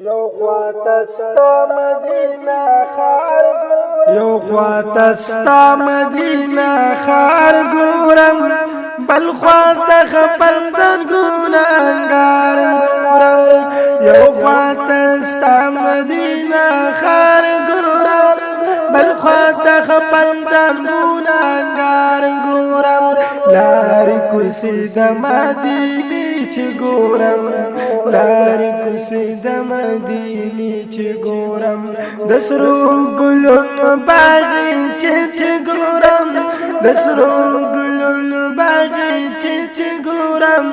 یو خواته مدینه خار ګورم یو خواته مدینه خار ګورم بل خواته خپل زنګونه انګار ګورم یو خواته مدینه خار ګورم بل خواته خپل زنګونه انګار ګورم لارې کوڅې د مدینې چې ګورم لارې کوڅې د مدینې چې ګورم د سرو ګلونو باغچې چې ګورم د سرو ګلونو باغچې چې ګورم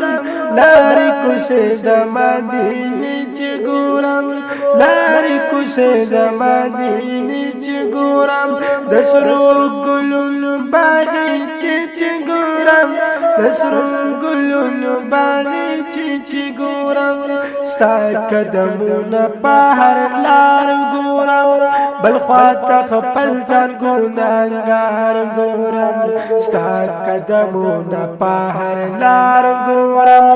لارې کوڅې د مدینې چې ګورم لارې کوڅې د مدینې چې ګورم د سرو ګلونو باغچې چې ګورم د سرو ګلونو باغچې چې ګورم ستا قدمونه په هر لار ګورم بل خواته خپل ځان ګناهګار ګورم ستا قدمونه په هر لار ګورم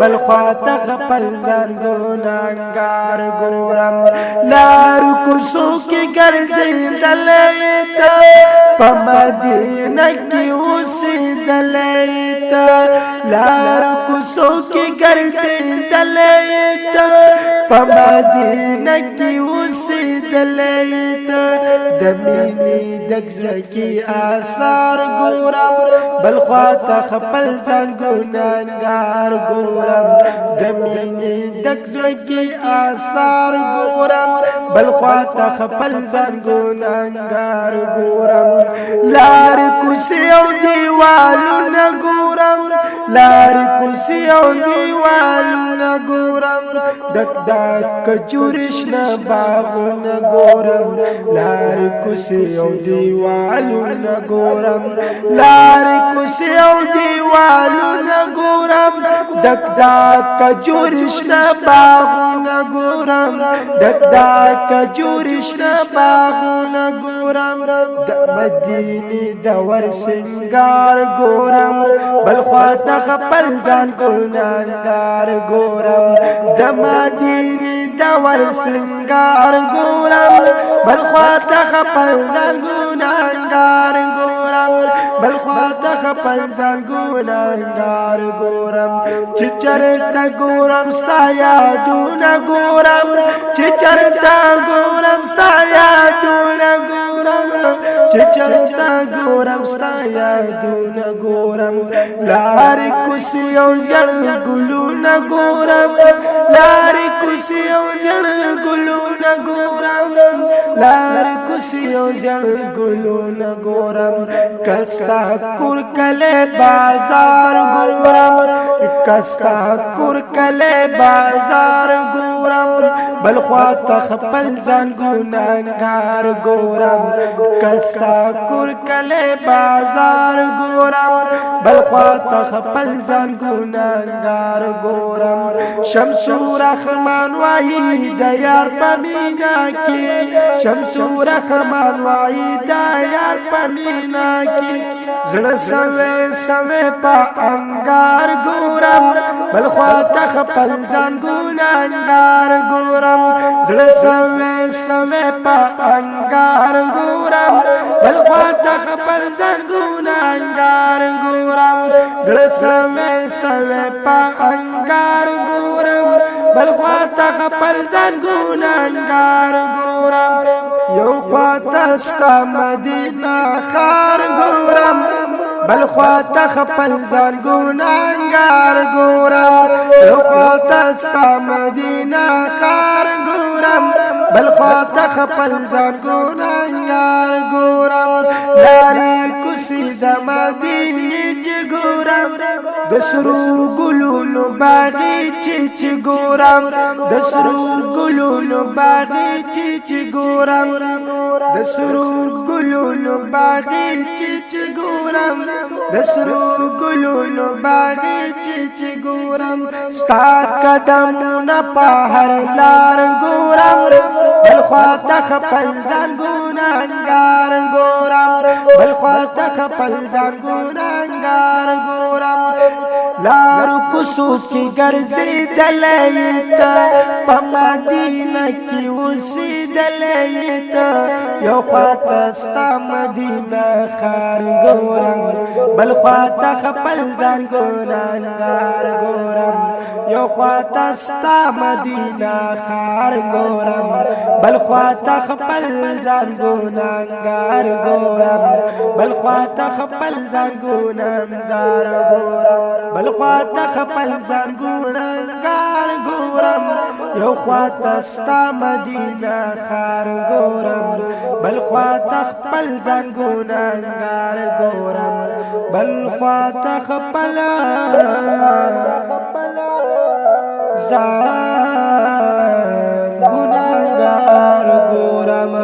بل خواته خپل ځان ګناهګار ګورم لار کوڅو کې ګرځېدلې ته په مدینه کې اوسېدلې ته لار کوڅو کې ګرځېدلې ته په مدینه کې اوسېدلې ته د مینې د زړه کې آثار ګورم بل خواته خپل ځان ګناهګار ګورم د مینې د زړه کې آثار ګورم بل خواته خپل ځان ګناهګار ګورم لار کوڅې او دیوالونه ګورم لار کوڅې او دیوالونه ګورم دک دک جوړشنا باغونه ګورم لار کوڅې او دیوالونه ګورم لار کوڅې او دیوالونه ګورم دک دک جوړشنا باغونه ګورم دک دک جوړشنا باغونه ګورم د مدینې د ورسنګار ګورم بل خواته خپل ځان ګناهګار ګورم د مدینې د ورسنګار ګورم بل خواته خپل ځان ګناهګار ګورم بل خواته خپل ځان ګناهګار ګورم چې چرته ګورم ستا یادونه ګورم چې چرته ګورم ستا یادونه ګورم چې چرته ګورم ستا یادونه ګورم لارې کوڅې او زړ ګلونه ګورم لارې کوڅې او زړ ګلونه ګورم لارې کوڅې او زړ ګلونه ګورم کستا کور کله بازار ګورم کستا کور کله بازار ګورم بل خواته خپل ځان ګناهګار ګورم کستا کور کله بازار ګورم بل خواته خپل ځان ګناهګار ګورم شمس رحمان وای د یار په مینا کې شمس رحمان وای د یار په مینا کې زړه سوي سوي په انګار ګورم بل خواته خپل ځان ګناهګار ګورم زړه سوي سوي په انګار ګورم بل خواته خپل ځان ګناهګار ګورم زړه سوي سوي په انګار ګورم بل خواته خپل ځان ګناهګار ګورم یو خواته ستا مدینه خار ګورم بل خواته خپل ځان ګناهګار ګورم یو خواته ستا مدینه خار ګورم بل خواته خپل ځان ګناهګار ګورم لارې کوڅې د مدینې چې ګورم د سرو ګلونو باغچې چې ګورم د سرو ګلونو باغچې چې ګورم د سرو ګلونو باغچې چې ګورم د سرو ګلونو باغچې چې ګورم ستا قدمونه په هر لار ګورم بل خواته خپل ځان ګناهګار ګورم بل خواته خپل ځان ګناهګار ګورم لار کوسو کی ګرځیدلایتا په مدینه کې اوسېدلایتا یو خواته ستا مدینه ښار ګورم بل خواته خپل ځان ګناهګار ګورم یو خواته ستا مدینه ښار ګورم بل خواته خپل ځان ګناهګار ګورم بل خواته خپل ځان ګناهګار ګورم بل خواته خپل ځان ګناهګار ګورم یو خواته ستا مدینه ښار ګورم بل خواته خپل ځان ګناهګار ګورم بل خواته خپل ځان ګناهګار ګورم